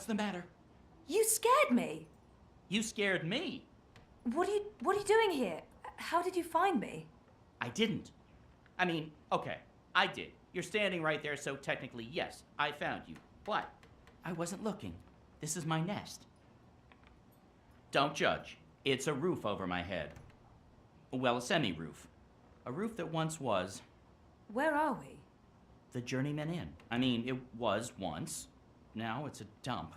the matter? You scared me. You scared me. What are you doing here? How did you find me? I didn't. I mean, okay, I did. You're standing right there, so technically, yes, I found you. But I wasn't looking. This is my nest. Don't judge. It's a roof over my head. Well, a semi-roof. A roof that once was... Where are we? The Journeyman Inn. I mean, it was once. Now it's a dump.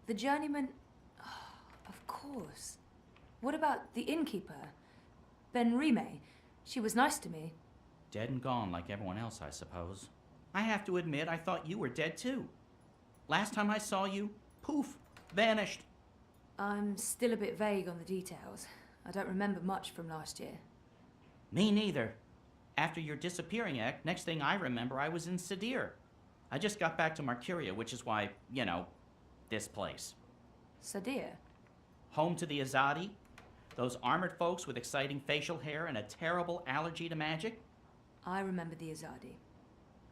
The Journeyman... Oh, of course. What about the innkeeper? Ben Rime. She was nice to me. Dead and gone like everyone else, I suppose. I have to admit, I thought you were dead too. Last time I saw you, poof, vanished. I'm still a bit vague on the details. I don't remember much from last year. Me neither. After your disappearing act, next thing I remember, I was in Sadir. I just got back to Marcuria, which is why, you know, this place. Sadir? Home to the Azadi, those armored folks with exciting facial hair and a terrible allergy to magic. I remember the Azadi.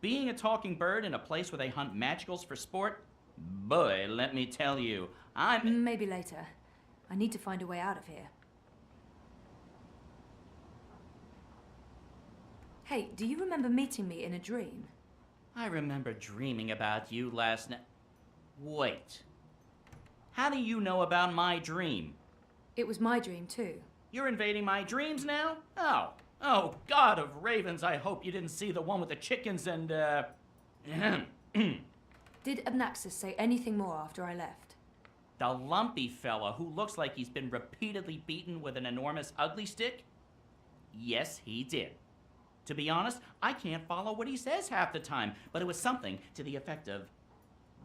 Being a talking bird in a place where they hunt magicals for sport, boy, let me tell you, I'm... Maybe later. I need to find a way out of here. Hey, do you remember meeting me in a dream? I remember dreaming about you last night. Wait. How do you know about my dream? It was my dream too. You're invading my dreams now? Oh, God of ravens, I hope you didn't see the one with the chickens and, Did Abnaxis say anything more after I left? The lumpy fella who looks like he's been repeatedly beaten with an enormous ugly stick? Yes, he did. To be honest, I can't follow what he says half the time, but it was something to the effect of,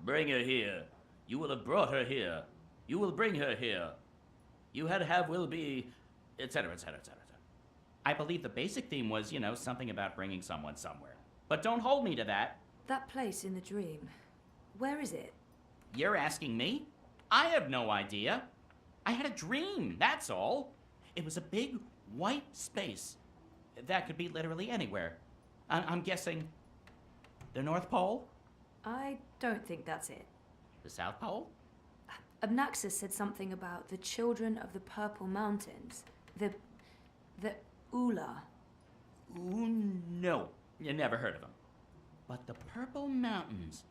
"Bring her here. You will have brought her here. You will bring her here. You had have will be," etc., etc., etc. I believe the basic theme was, you know, something about bringing someone somewhere. But don't hold me to that. That place in the dream, where is it? You're asking me? I have no idea. I had a dream, that's all. It was a big white space. That could be literally anywhere. I'm guessing the North Pole? I don't think that's it. The South Pole? Abnaxis said something about the children of the Purple Mountains. The Ula. Ooh, no. You never heard of them. But the Purple Mountains,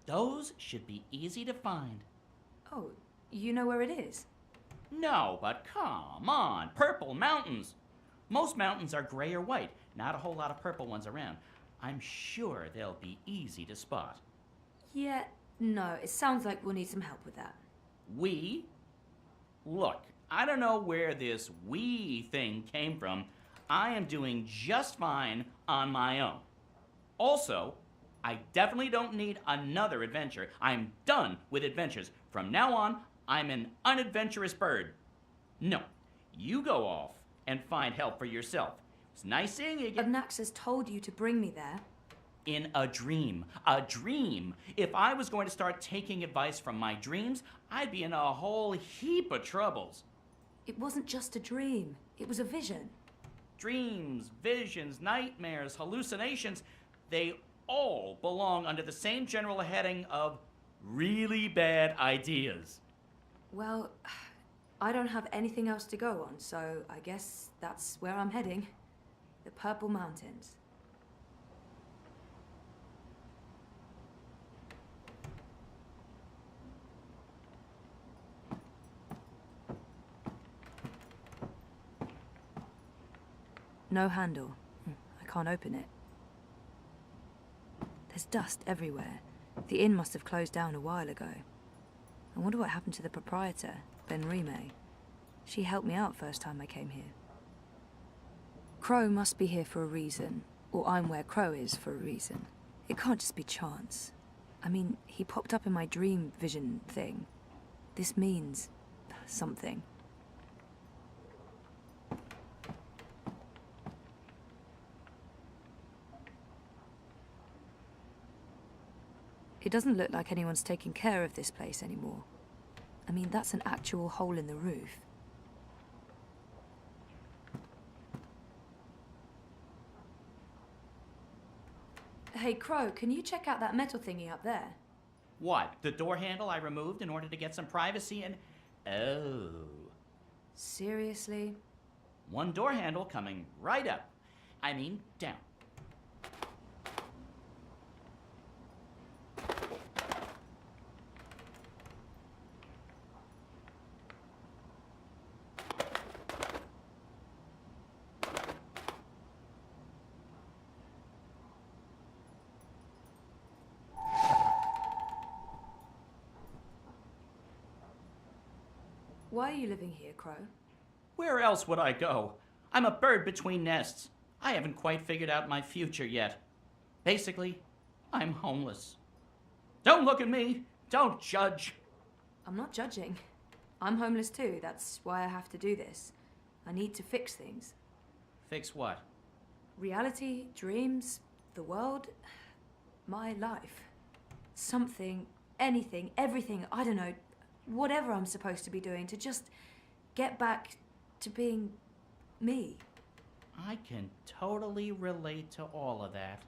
those should be easy to find. Oh, you know where it is? No, but come on, Purple Mountains. Most mountains are gray or white, not a whole lot of purple ones around. I'm sure they'll be easy to spot. Yeah, no, it sounds like we'll need some help with that. We? Look, I don't know where this we thing came from. I am doing just fine on my own. Also, I definitely don't need another adventure. I'm done with adventures. From now on, I'm an unadventurous bird. No, you go off and find help for yourself. It's nice seeing you again. Abnaxis told you to bring me there. In a dream. A dream. If I was going to start taking advice from my dreams, I'd be in a whole heap of troubles. It wasn't just a dream. It was a vision. Dreams, visions, nightmares, hallucinations, they all belong under the same general heading of really bad ideas. Well, I don't have anything else to go on, so I guess that's where I'm heading. The Purple Mountains. No handle. I can't open it. There's dust everywhere. The inn must have closed down a while ago. I wonder what happened to the proprietor, Ben Rime. She helped me out first time I came here. Crow must be here for a reason, or I'm where Crow is for a reason. It can't just be chance. I mean, he popped up in my dream vision thing. This means something. It doesn't look like anyone's taking care of this place anymore. I mean, that's an actual hole in the roof. Hey, Crow, can you check out that metal thingy up there? What? The door handle I removed in order to get some privacy and... Oh. Seriously? One door handle coming right up. I mean, down. Why are you living here, Crow? Where else would I go? I'm a bird between nests. I haven't quite figured out my future yet. Basically, I'm homeless. Don't look at me. Don't judge. I'm not judging. I'm homeless too. That's why I have to do this. I need to fix things. Fix what? Reality, dreams, the world, my life. Something, anything, everything, I don't know, whatever I'm supposed to be doing to just get back to being me. I can totally relate to all of that.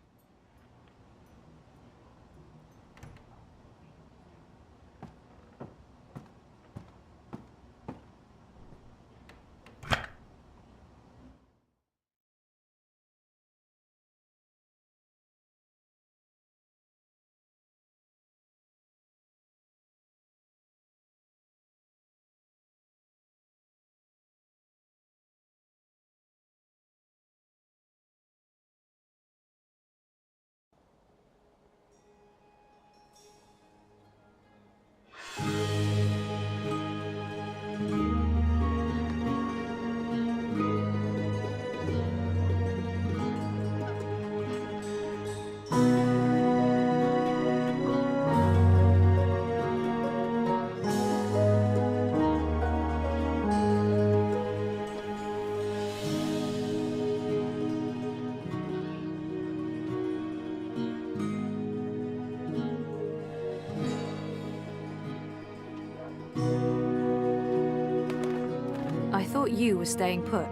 I thought you were staying put.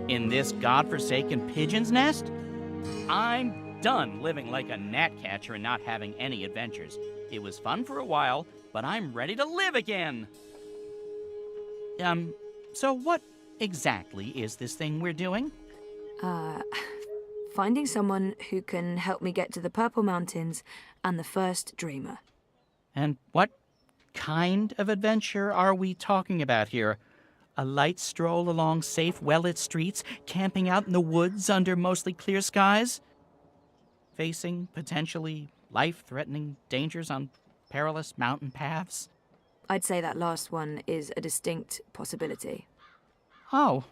In this godforsaken pigeon's nest? I'm done living like a gnatcatcher and not having any adventures. It was fun for a while, but I'm ready to live again. So what exactly is this thing we're doing? Finding someone who can help me get to the Purple Mountains and the first dreamer. And what kind of adventure are we talking about here? A light stroll along safe, well-lit streets, camping out in the woods under mostly clear skies? Facing potentially life-threatening dangers on perilous mountain paths? I'd say that last one is a distinct possibility. Oh,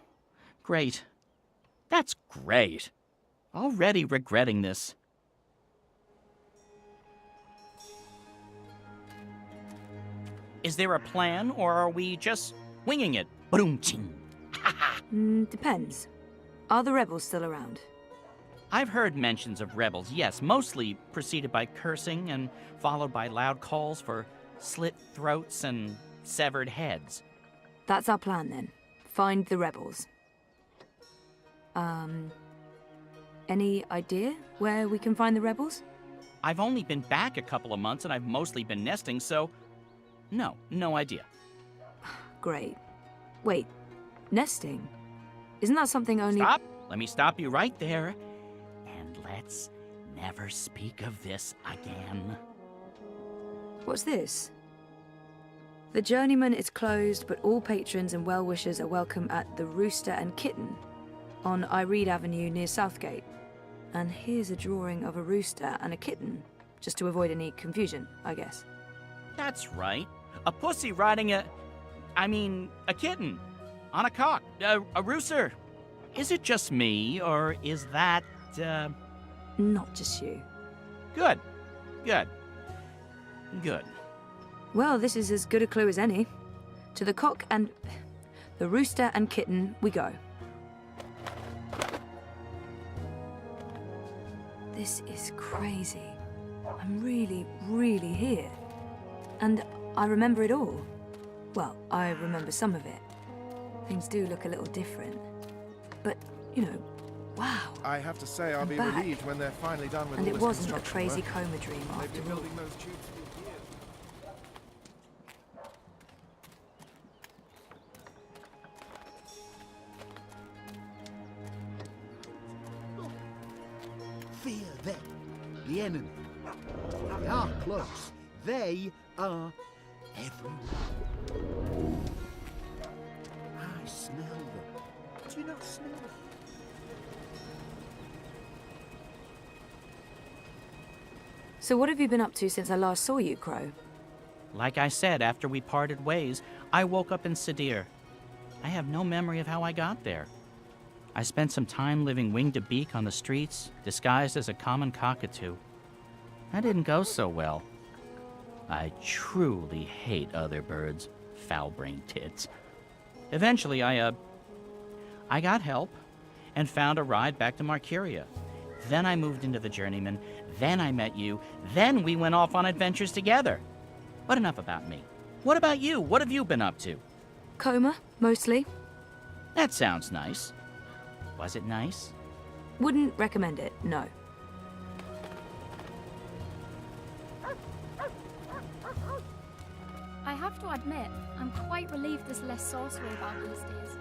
great. That's great. Already regretting this. Is there a plan, or are we just winging it? Boom-ching. Depends. Are the rebels still around? I've heard mentions of rebels, yes, mostly preceded by cursing and followed by loud calls for slit throats and severed heads. That's our plan then. Find the rebels. Any idea where we can find the rebels? I've only been back a couple of months and I've mostly been nesting, so no idea. Great. Wait, nesting? Isn't that something only... Stop! Let me stop you right there. And let's never speak of this again. What's this? The Journeyman is closed, but all patrons and well-wishers are welcome at the Rooster and Kitten on Iread Avenue near Southgate. And here's a drawing of a rooster and a kitten, just to avoid any confusion, I guess. That's right. A pussy riding a kitten. On a cock. A rooster. Is it just me, or is that, Not just you. Good. Well, this is as good a clue as any. To the cock and... the rooster and kitten we go. This is crazy. I'm really here. And I remember it all. Well, I remember some of it. Things do look a little different. But, you know, wow. I have to say, I'll I'm be back. relieved when they're finally done with And all it this wasn't a construction crazy work. coma dream They've after been all. building those tubes for years. Fear them, the enemy. They are close. They are everywhere. I smell them. Do you not smell them? So what have you been up to since I last saw you, Crow? Like I said, after we parted ways, I woke up in Sadir. I have no memory of how I got there. I spent some time living wing to beak on the streets, disguised as a common cockatoo. That didn't go so well. I truly hate other birds, foul-brained tits. Eventually, I got help and found a ride back to Marcuria. Then I moved into the Journeyman, then I met you, then we went off on adventures together. But enough about me. What about you? What have you been up to? Coma, mostly. That sounds nice. Was it nice? Wouldn't recommend it, no. I have to admit, I'm quite relieved there's less sorcery about these days.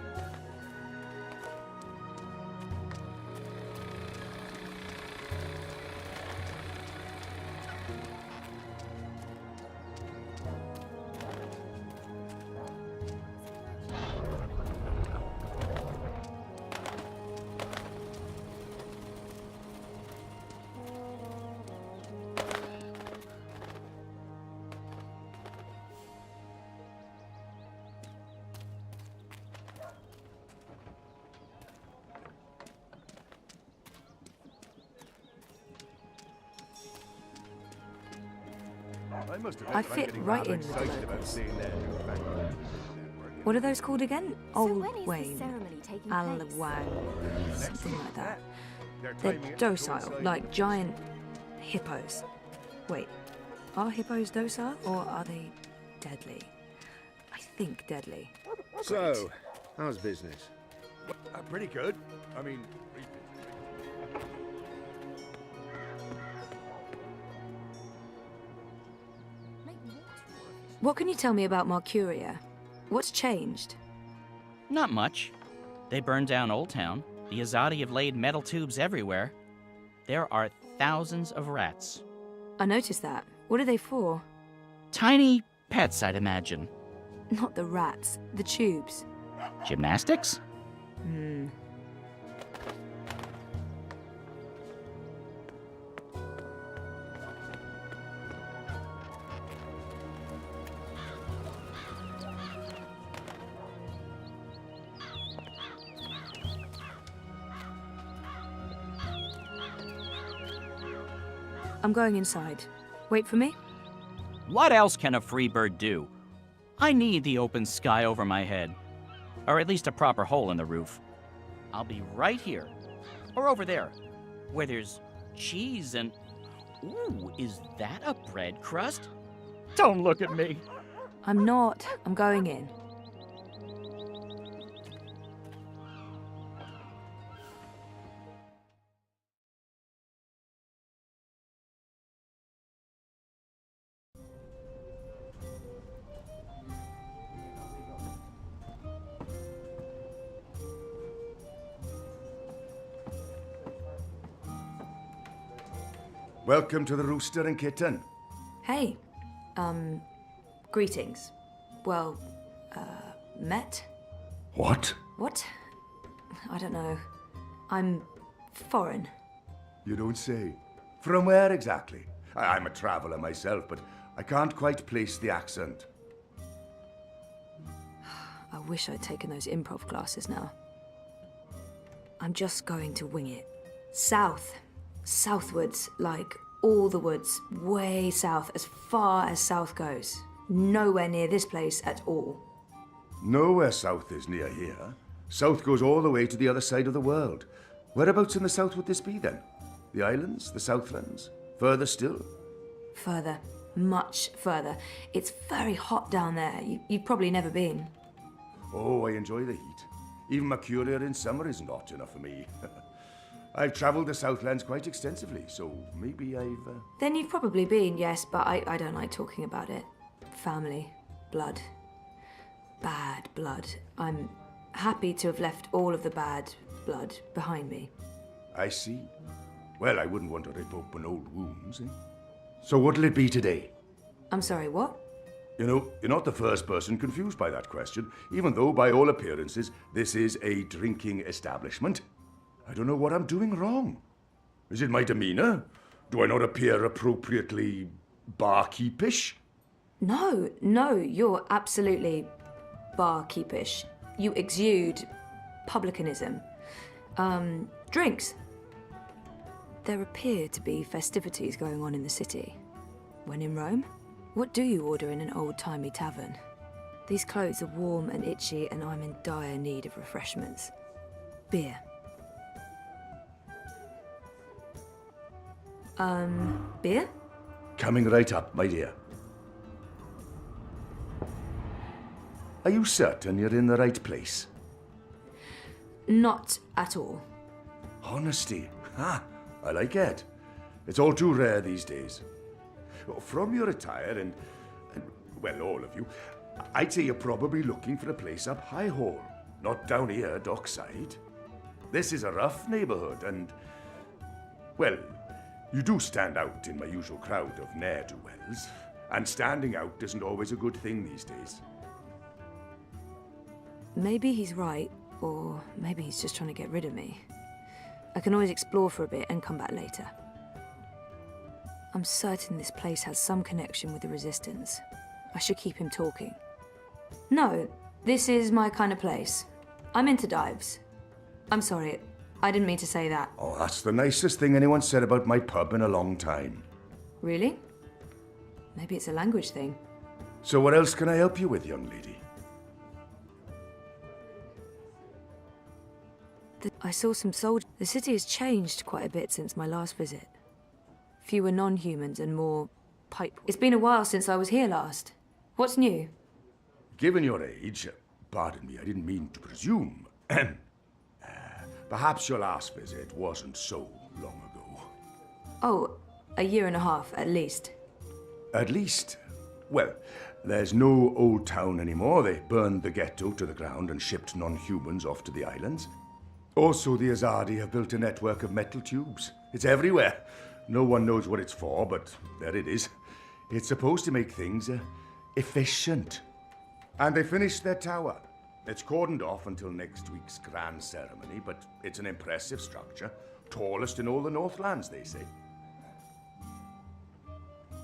I fit right in with the locals. What are those called again? Old Wayne, Alawang, something like that. They're docile, like giant hippos. Wait, are hippos docile or are they deadly? I think deadly. So, how's business? Pretty good. I mean, What can you tell me about Marcuria? What's changed? Not much. They burned down Old Town. The Azadi have laid metal tubes everywhere. There are thousands of rats. I noticed that. What are they for? Tiny pets, I'd imagine. Not the rats, the tubes. Gymnastics? I'm going inside. Wait for me? What else can a free bird do? I need the open sky over my head. Or at least a proper hole in the roof. I'll be right here. Or over there. Where there's cheese and... Ooh, is that a bread crust? Don't look at me. I'm not. I'm going in. welcome to the Rooster and Kitten. Hey. Greetings. Well, met? What? What? I don't know. I'm foreign. You don't say. From where exactly? I'm a traveller myself, but I can't quite place the accent. I wish I'd taken those improv classes now. I'm just going to wing it. South. Southwards, like all the woods. Way south, as far as south goes. Nowhere near this place at all. Nowhere south is near here. South goes all the way to the other side of the world. Whereabouts in the south would this be then? The islands? The Southlands? Further still? Further. Much further. It's very hot down there. You've probably never been. Oh, I enjoy the heat. Even Mercuria in summer isn't hot enough for me. I've travelled the Southlands quite extensively, so maybe I've... Then you've probably been, yes, but I don't like talking about it. Family. Blood. Bad blood. I'm happy to have left all of the bad blood behind me. I see. Well, I wouldn't want to rip open old wounds, eh? So what'll it be today? I'm sorry, what? You know, you're not the first person confused by that question, even though, by all appearances, this is a drinking establishment. I don't know what I'm doing wrong. Is it my demeanour? Do I not appear appropriately barkeepish? No, you're absolutely barkeepish. You exude publicanism. Drinks. There appear to be festivities going on in the city. When in Rome, what do you order in an old-timey tavern? These clothes are warm and itchy, and I'm in dire need of refreshments. Beer. Beer? Coming right up, my dear. Are you certain you're in the right place? Not at all. Honesty. Ha! I like it. It's all too rare these days. From your attire and, well, all of you, I'd say you're probably looking for a place up High Hall, not down here, dockside. This is a rough neighbourhood and, well, you do stand out in my usual crowd of ne'er-do-wells, and standing out isn't always a good thing these days. Maybe he's right, or maybe he's just trying to get rid of me. I can always explore for a bit and come back later. I'm certain this place has some connection with the Resistance. I should keep him talking. No, this is my kind of place. I'm into dives. I'm sorry, I didn't mean to say that. Oh, that's the nicest thing anyone said about my pub in a long time. Really? Maybe it's a language thing. So what else can I help you with, young lady? I saw some soldiers. The city has changed quite a bit since my last visit. Fewer non-humans and more pipe. It's been a while since I was here last. What's new? Given your age, pardon me, I didn't mean to presume. Perhaps your last visit wasn't so long ago. Oh, a year and a half, at least. At least? Well, there's no old town anymore. They burned the ghetto to the ground and shipped non-humans off to the islands. Also, the Azadi have built a network of metal tubes. It's everywhere. No one knows what it's for, but there it is. It's supposed to make things efficient. And they finished their tower. It's cordoned off until next week's grand ceremony, but it's an impressive structure. Tallest in all the Northlands, they say.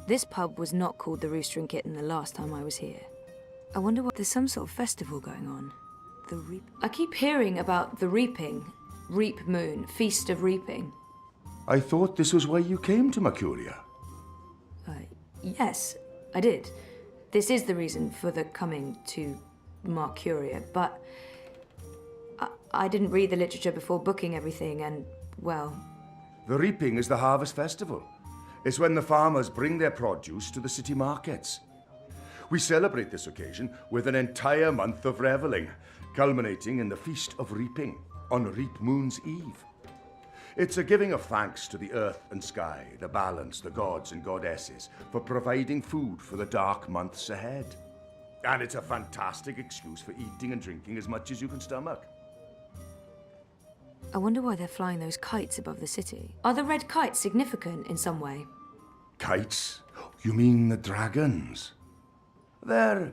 This pub was not called the Rooster and Kitten the last time I was here. I wonder what... There's some sort of festival going on. The Reap... I keep hearing about the reaping. Reap Moon, Feast of Reaping. I thought this was why you came to Mercuria. Yes, I did. This is the reason for the coming to Mercuria, but I didn't read the literature before booking everything, and, well... The reaping is the harvest festival. It's when the farmers bring their produce to the city markets. We celebrate this occasion with an entire month of revelling, culminating in the Feast of Reaping on Reap Moon's Eve. It's a giving of thanks to the earth and sky, the balance, the gods and goddesses, for providing food for the dark months ahead. And it's a fantastic excuse for eating and drinking as much as you can stomach. I wonder why they're flying those kites above the city. Are the red kites significant in some way? Kites? You mean the dragons? They're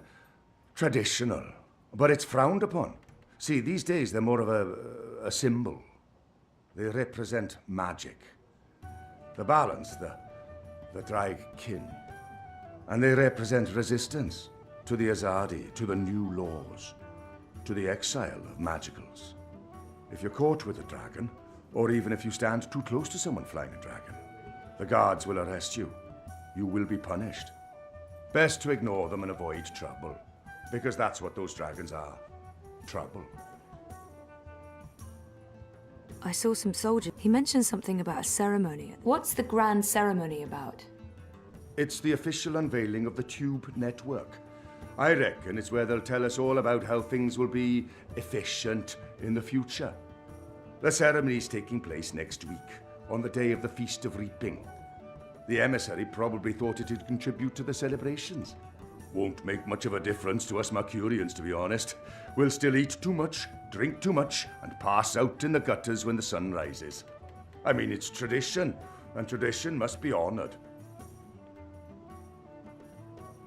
traditional, but it's frowned upon. See, these days they're more of a symbol. They represent magic. The balance, the drag kin. And they represent resistance to the Azadi, to the new laws, to the exile of magicals. If you're caught with a dragon, or even if you stand too close to someone flying a dragon, the guards will arrest you. You will be punished. Best to ignore them and avoid trouble, because that's what those dragons are. Trouble. I saw some soldiers. He mentioned something about a ceremony. What's the grand ceremony about? It's the official unveiling of the Tube Network. I reckon it's where they'll tell us all about how things will be efficient in the future. The ceremony's taking place next week, on the day of the Feast of Reaping. The emissary probably thought it'd contribute to the celebrations. Won't make much of a difference to us Mercurians, to be honest. We'll still eat too much, drink too much, and pass out in the gutters when the sun rises. I mean, it's tradition, and tradition must be honored.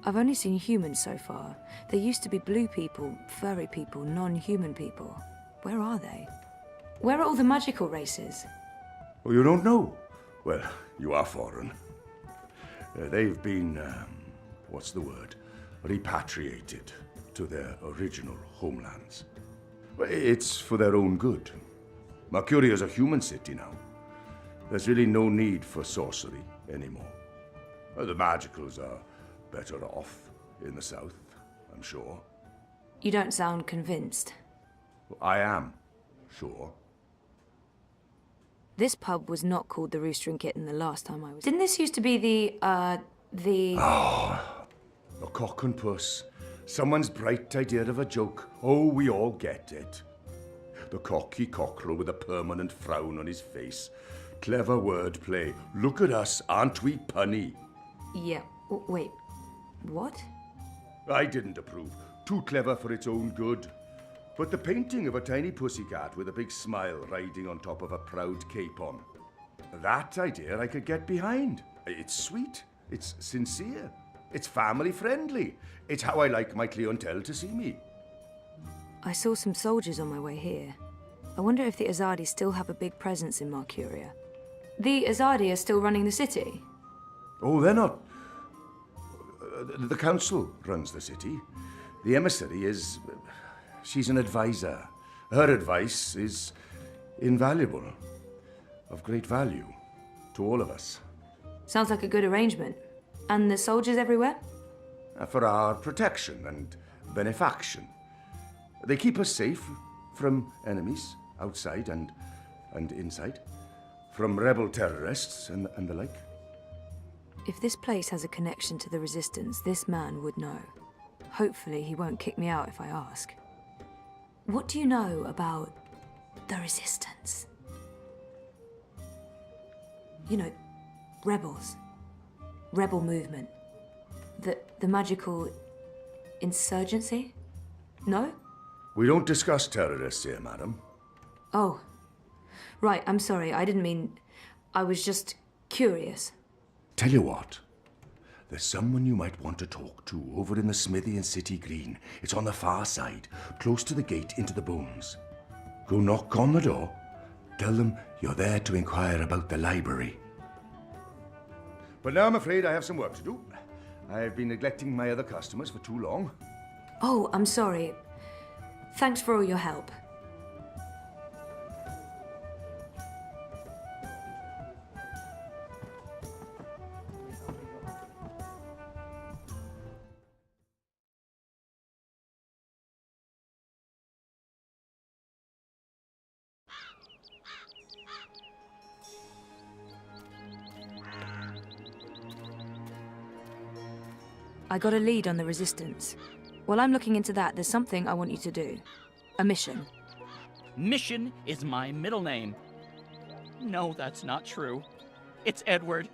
I've only seen humans so far. There used to be blue people, furry people, non-human people. Where are they? Where are all the magical races? Oh, you don't know? Well, you are foreign. They've been, what's the word? Repatriated to their original homelands. Well, it's for their own good. Mercuria is a human city now. There's really no need for sorcery anymore. The magicals are better off in the south, I'm sure. You don't sound convinced. I am, sure. This pub was not called the Rooster and Kitten the last time I was. Didn't this used to be the... A cock and puss. Someone's bright idea of a joke. Oh, we all get it. The cocky cockerel with a permanent frown on his face. Clever wordplay. Look at us, aren't we punny? Yeah, wait, what? I didn't approve. Too clever for its own good. But the painting of a tiny pussycat with a big smile riding on top of a proud capon. That idea I could get behind. It's sweet. It's sincere. It's family friendly. It's how I like my clientele to see me. I saw some soldiers on my way here. I wonder if the Azadi still have a big presence in Mercuria. The Azadi are still running the city? Oh, they're not. The council runs the city. The emissary is... she's an advisor. Her advice is invaluable. Of great value to all of us. Sounds like a good arrangement. And the soldiers everywhere? For our protection and benefaction. They keep us safe from enemies outside and inside. From rebel terrorists and the like. If this place has a connection to the Resistance, this man would know. Hopefully he won't kick me out if I ask. What do you know about the Resistance? You know, rebels. Rebel movement. The magical insurgency? No? We don't discuss terrorists here, madam. Oh. Right, I'm sorry. I didn't mean... I was just curious. Tell you what. There's someone you might want to talk to over in the smithy in City Green. It's on the far side, close to the gate into the bones. Go knock on the door. Tell them you're there to inquire about the library. But now I'm afraid I have some work to do. I've been neglecting my other customers for too long. Oh, I'm sorry. Thanks for all your help. I got a lead on the Resistance. While I'm looking into that, there's something I want you to do. A mission. Mission is my middle name. No, that's not true. It's Edward.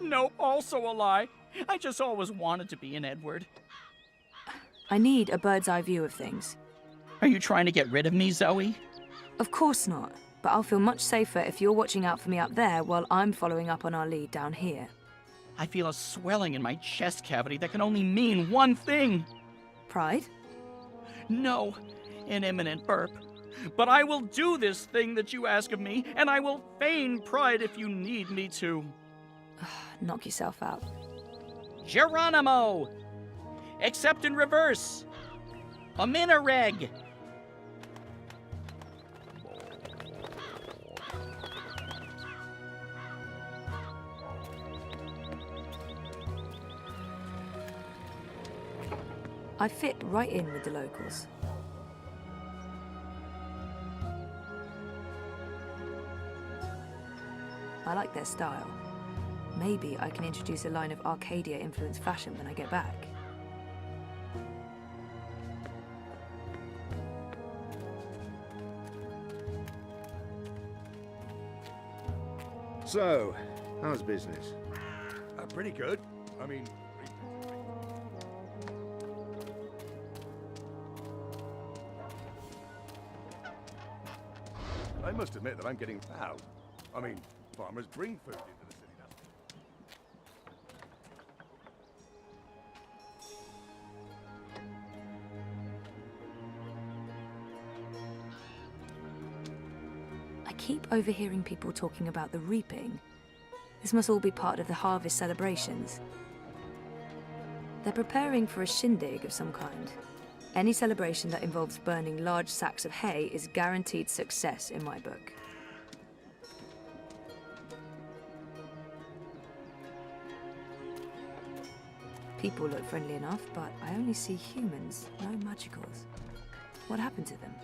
No, also a lie. I just always wanted to be an Edward. I need a bird's eye view of things. Are you trying to get rid of me, Zoe? Of course not, but I'll feel much safer if you're watching out for me up there while I'm following up on our lead down here. I feel a swelling in my chest cavity that can only mean one thing. Pride? No, an imminent burp. But I will do this thing that you ask of me, and I will feign pride if you need me to. Knock yourself out. Geronimo! Except in reverse. A minireg. I fit right in with the locals. I like their style. Maybe I can introduce a line of Arcadia-influenced fashion when I get back. So, how's business? Pretty good. I mean... I must admit that I'm getting proud. I mean, farmers bring food into the city. I keep overhearing people talking about the reaping. This must all be part of the harvest celebrations. They're preparing for a shindig of some kind. Any celebration that involves burning large sacks of hay is guaranteed success in my book. People look friendly enough, but I only see humans, no magicals. What happened to them?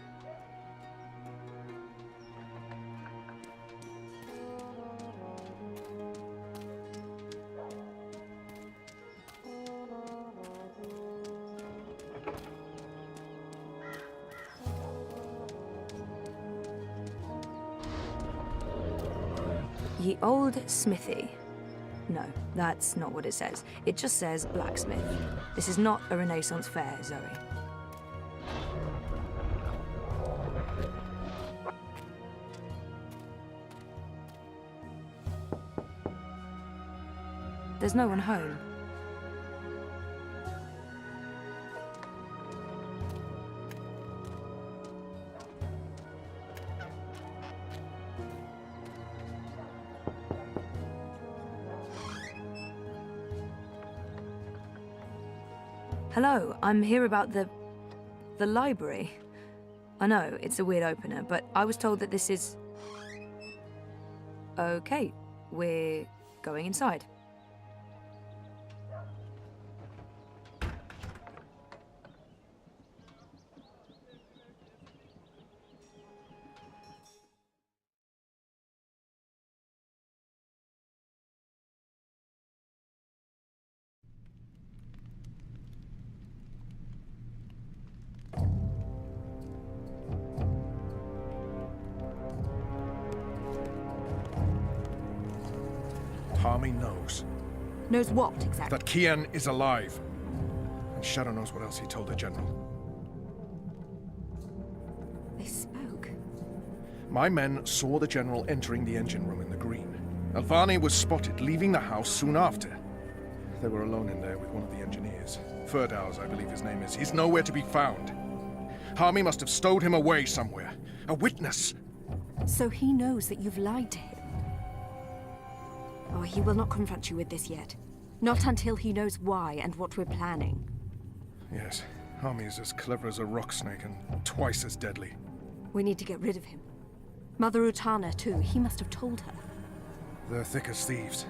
Ye old smithy. No, that's not what it says. It just says blacksmith. This is not a Renaissance fair, Zoe. There's no one home. Hello, I'm here about the library. I know, it's a weird opener, but I was told that this is... Okay, we're going inside. Harmy knows Knows what, exactly? that Kian is alive. And Shadow knows what else he told the General. They spoke. My men saw the General entering the engine room in the green. Alvani was spotted leaving the house soon after. They were alone in there with one of the engineers. Ferdows, I believe his name is. He's nowhere to be found. Harmy must have stowed him away somewhere. A witness! So he knows that you've lied to him. Oh, he will not confront you with this yet. Not until he knows why and what we're planning. Yes, Harmy is as clever as a rock snake and twice as deadly. We need to get rid of him. Mother Utana, too. He must have told her. They're thick as thieves.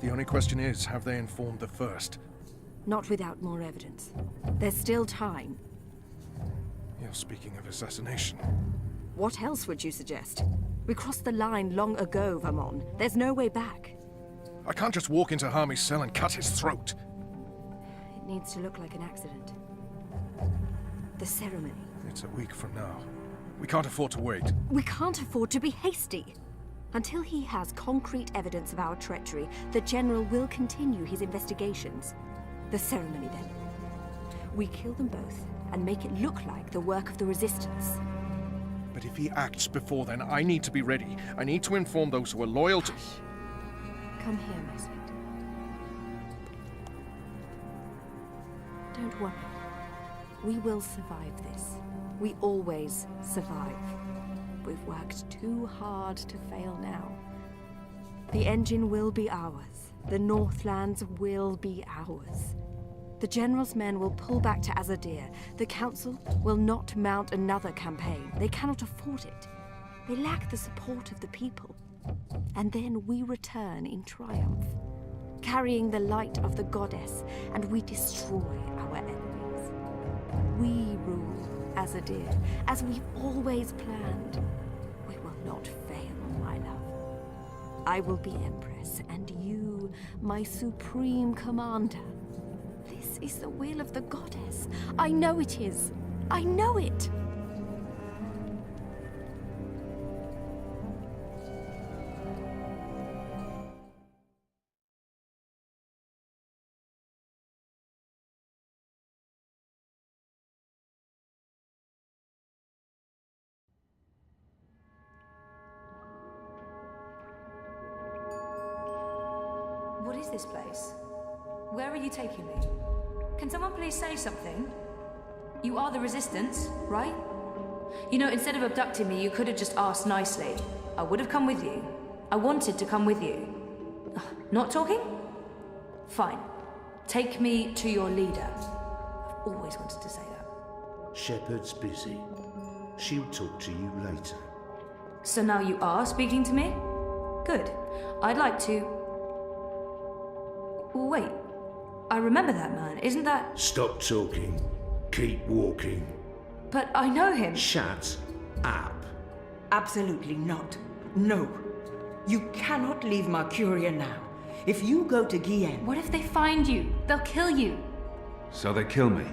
The only question is, have they informed the first? Not without more evidence. There's still time. You're speaking of assassination. What else would you suggest? We crossed the line long ago, Vamon. There's no way back. I can't just walk into Harmy's cell and cut his throat. It needs to look like an accident. The ceremony. It's a week from now. We can't afford to wait. We can't afford to be hasty. Until he has concrete evidence of our treachery, the General will continue his investigations. The ceremony, then. We kill them both and make it look like the work of the Resistance. But if he acts before then, I need to be ready. I need to inform those who are loyal to... Come here, my sweet. Don't worry. We will survive this. We always survive. We've worked too hard to fail now. The engine will be ours. The Northlands will be ours. The General's men will pull back to Azadir. The Council will not mount another campaign. They cannot afford it. They lack the support of the people. And then we return in triumph, carrying the light of the goddess, and we destroy our enemies. We rule Azadir, as we've always planned. We will not fail, my love. I will be Empress, and you, my supreme commander. This is the will of the goddess. I know it is. I know it. What is this place? Where are you taking me? Can someone please say something? You are the Resistance, right? You know, instead of abducting me, you could have just asked nicely. I would have come with you. I wanted to come with you. Ugh, not talking? Fine. Take me to your leader. I've always wanted to say that. Shepard's busy. She'll talk to you later. So now you are speaking to me? Good. I'd like to... Wait. I remember that man. Isn't that... Stop talking. Keep walking. But I know him. Shut up. Absolutely not. No. You cannot leave Mercuria now. If you go to Guillen... What if they find you? They'll kill you. So they kill me.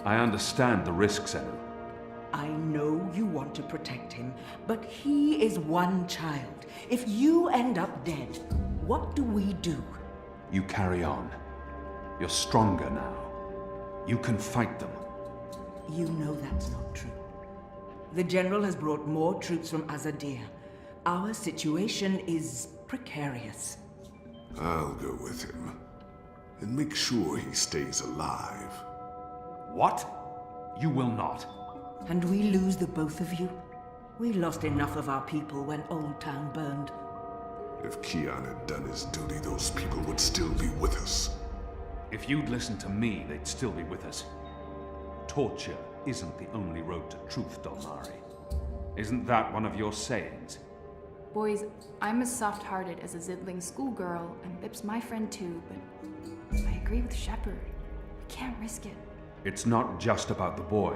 I understand the risks, Enu. I know you want to protect him, but he is one child. If you end up dead, what do we do? You carry on. You're stronger now. You can fight them. You know that's not true. The General has brought more troops from Azadir. Our situation is precarious. I'll go with him and make sure he stays alive. What? You will not. And we lose the both of you? We lost enough of our people when Old Town burned. If Kian had done his duty, those people would still be with us. If you'd listened to me, they'd still be with us. Torture isn't the only road to truth, Dolmari. Isn't that one of your sayings? Boys, I'm as soft-hearted as a Zidling schoolgirl, and Bip's my friend too, but I agree with Shepard. We can't risk it. It's not just about the boy.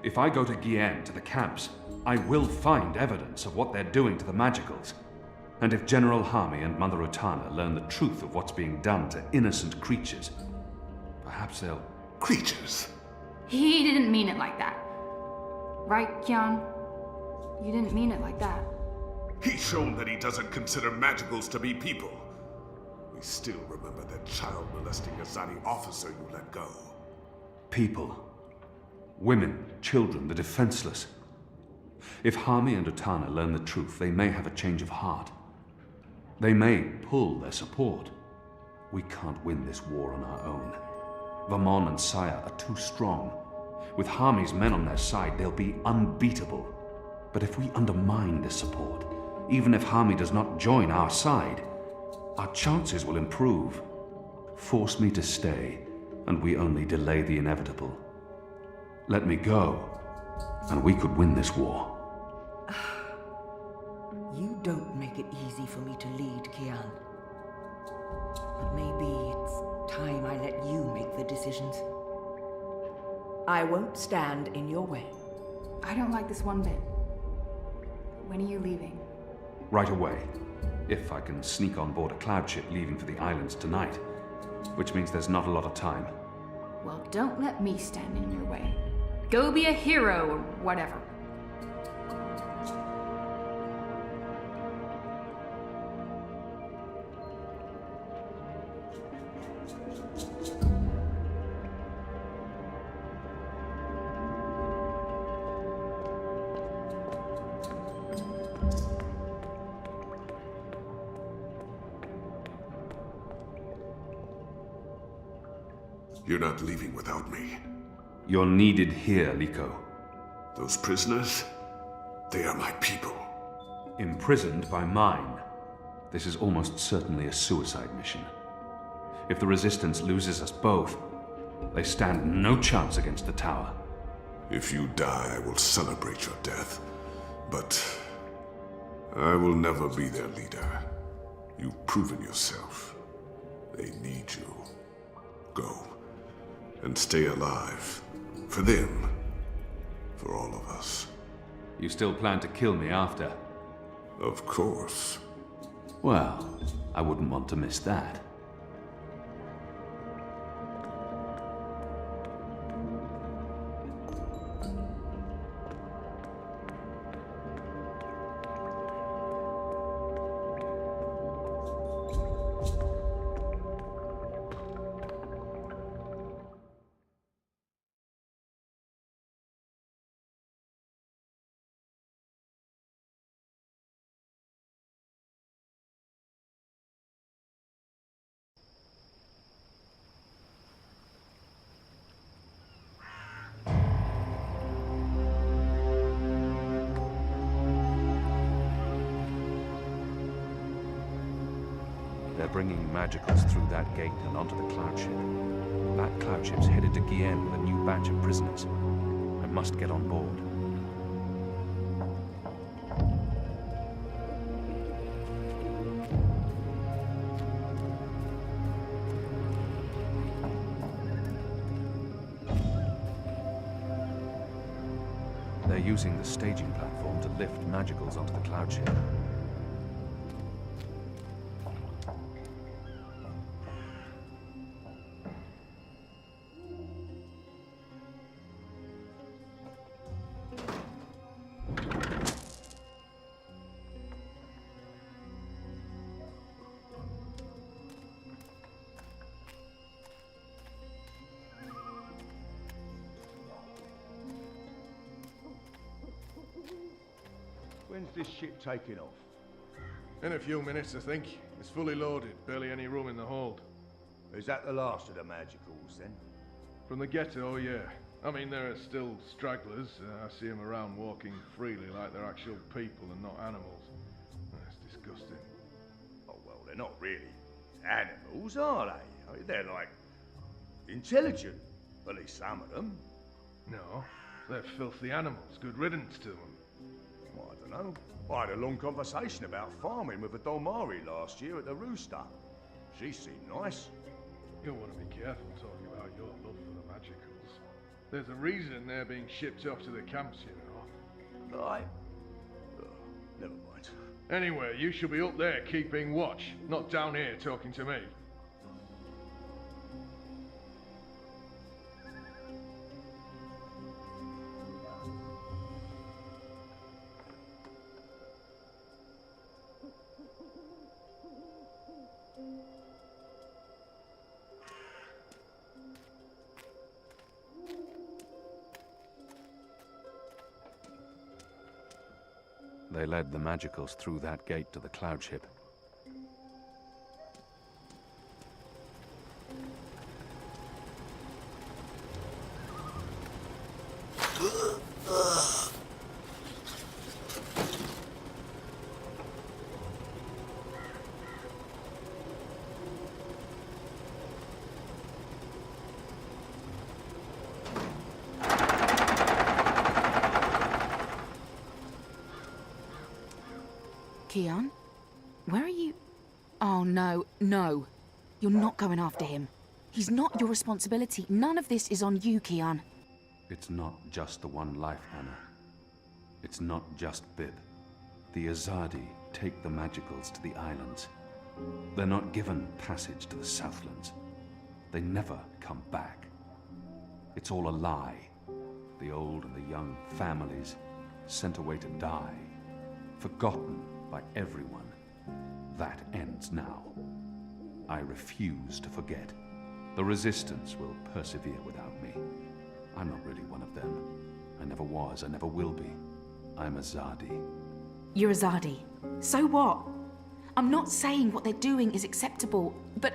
If I go to Guillen, to the camps, I will find evidence of what they're doing to the Magicals. And if General Harmy and Mother Utana learn the truth of what's being done to innocent creatures, perhaps they'll... Creatures? He didn't mean it like that. Right, Kian? You didn't mean it like that. He's shown that he doesn't consider magicals to be people. We still remember that child-molesting Azadi officer you let go. People. Women, children, the defenseless. If Harmy and Utana learn the truth, they may have a change of heart. They may pull their support. We can't win this war on our own. Vermon and Saya are too strong. With Harmy's men on their side, they'll be unbeatable. But if we undermine this support, even if Harmy does not join our side, our chances will improve. Force me to stay, and we only delay the inevitable. Let me go, and we could win this war. You don't make it easy for me to lead, Kian. But maybe it's time I let you make the decisions. I won't stand in your way. I don't like this one bit. When are you leaving? Right away. If I can sneak on board a cloud ship leaving for the islands tonight. Which means there's not a lot of time. Well, don't let me stand in your way. Go be a hero or whatever. You're not leaving without me. You're needed here, Liko. Those prisoners, they are my people. Imprisoned by mine. This is almost certainly a suicide mission. If the Resistance loses us both, they stand no chance against the tower. If you die, I will celebrate your death. But I will never be their leader. You've proven yourself. They need you. Go. And stay alive. For them. For all of us. You still plan to kill me after? Of course. Well, I wouldn't want to miss that. They're bringing magicals through that gate and onto the cloud ship. That cloud ship's headed to Gien with a new batch of prisoners. I must get on board. They're using the staging platform to lift magicals onto the cloud ship. When's this ship taking off? In a few minutes, I think. It's fully loaded, barely any room in the hold. Is that the last of the magicals, then? From the get-go, yeah. I mean, there are still stragglers. I see them around walking freely like they're actual people and not animals. It's disgusting. Oh, well, they're not really animals, are they? I mean, they're like intelligent. At least some of them. No, they're filthy animals. Good riddance to them. Well, I don't know. I had a long conversation about farming with a Dolmari last year at the Rooster. She seemed nice. You'll want to be careful talking about your love for the magicals. There's a reason they're being shipped off to the camps, you know. Right. Never mind. Anyway, you should be up there keeping watch, not down here talking to me. They led the magicals through that gate to the cloud ship. Kian? Where are you? Oh, no, no. You're not going after him. He's not your responsibility. None of this is on you, Kian. It's not just the one life, Anna. It's not just Bib. The Azadi take the magicals to the islands. They're not given passage to the Southlands. They never come back. It's all a lie. The old and the young families sent away to die. Forgotten by everyone. That ends now. I refuse to forget. The Resistance will persevere without me. I'm not really one of them. I never was, I never will be. I'm Azadi. You're Azadi. So what? I'm not saying what they're doing is acceptable, but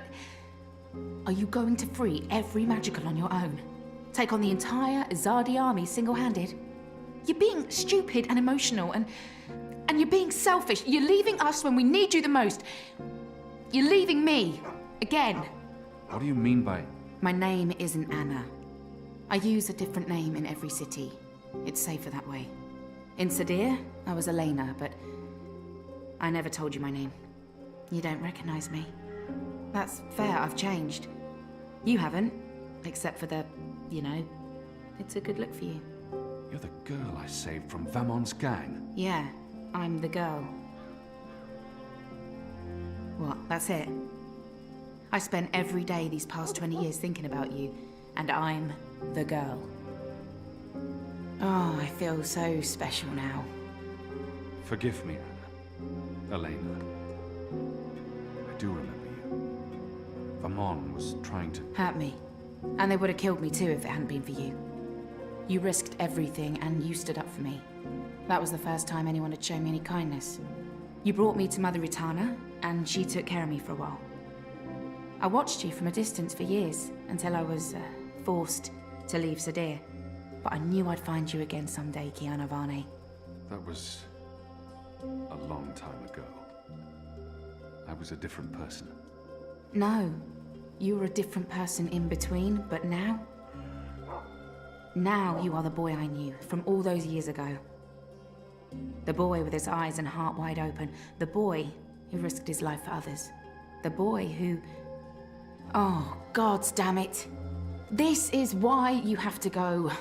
are you going to free every magical on your own? Take on the entire Azadi army single-handed? You're being stupid and emotional, and you're being selfish. You're leaving us when we need you the most. You're leaving me. Again. What do you mean by... My name isn't Anna. I use a different name in every city. It's safer that way. In Sadir, I was Elena, but I never told you my name. You don't recognize me. That's fair, I've changed. You haven't, except for the, you know, it's a good look for you. You're the girl I saved from Vamon's gang. Yeah, I'm the girl. What, that's it? I spent every day these past 20 years thinking about you, and I'm the girl. Oh, I feel so special now. Forgive me, Anna. Elena. I do remember you. Vamon was trying to... Hurt me. And they would have killed me too if it hadn't been for you. You risked everything and you stood up for me. That was the first time anyone had shown me any kindness. You brought me to Mother Ritana, and she took care of me for a while. I watched you from a distance for years, until I was forced to leave Sadir. But I knew I'd find you again someday, Kiana Varney. That was a long time ago. I was a different person. No. You were a different person in between, but now... Now you are the boy I knew from all those years ago. The boy with his eyes and heart wide open. The boy who risked his life for others. The boy who... Oh, gods damn it. This is why you have to go.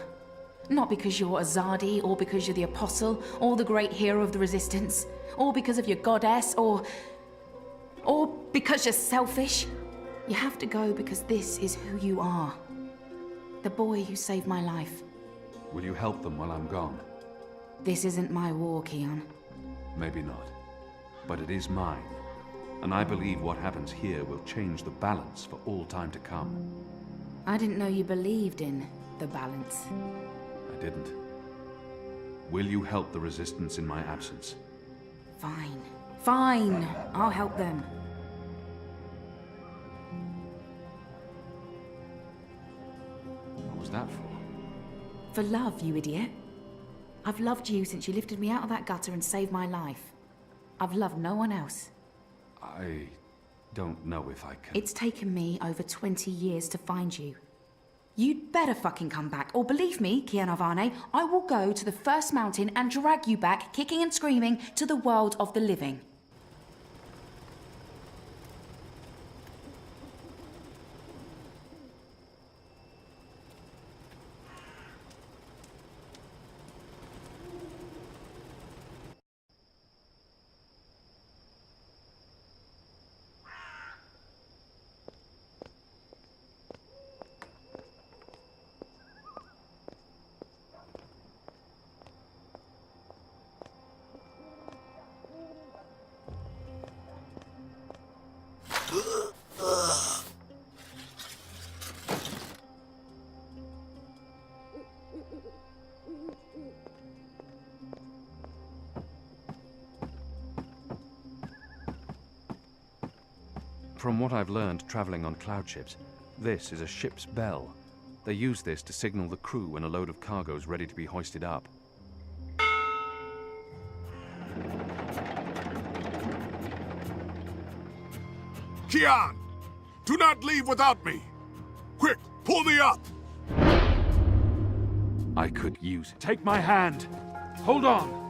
Not because you're Azadi, or because you're the Apostle, or the great hero of the Resistance, or because of your goddess, or because you're selfish. You have to go because this is who you are. The boy who saved my life. Will you help them while I'm gone? This isn't my war, Keon. Maybe not. But it is mine. And I believe what happens here will change the balance for all time to come. I didn't know you believed in the balance. I didn't. Will you help the Resistance in my absence? Fine. Fine. I'll help them. What was that for? For love, you idiot. I've loved you since you lifted me out of that gutter and saved my life. I've loved no one else. I don't know if I can... It's taken me over 20 years to find you. You'd better fucking come back, or believe me, Kian Avane, I will go to the first mountain and drag you back, kicking and screaming, to the world of the living. From what I've learned traveling on cloud ships, this is a ship's bell. They use this to signal the crew when a load of cargo's ready to be hoisted up. Kian! Do not leave without me! Quick, pull me up! I could use it. Take my hand! Hold on!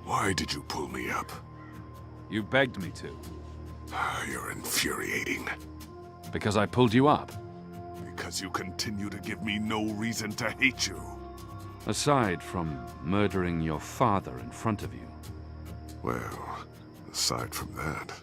Why did you pull me up? You begged me to. You're infuriating. Because I pulled you up? Because you continue to give me no reason to hate you. Aside from murdering your father in front of you. Well, aside from that...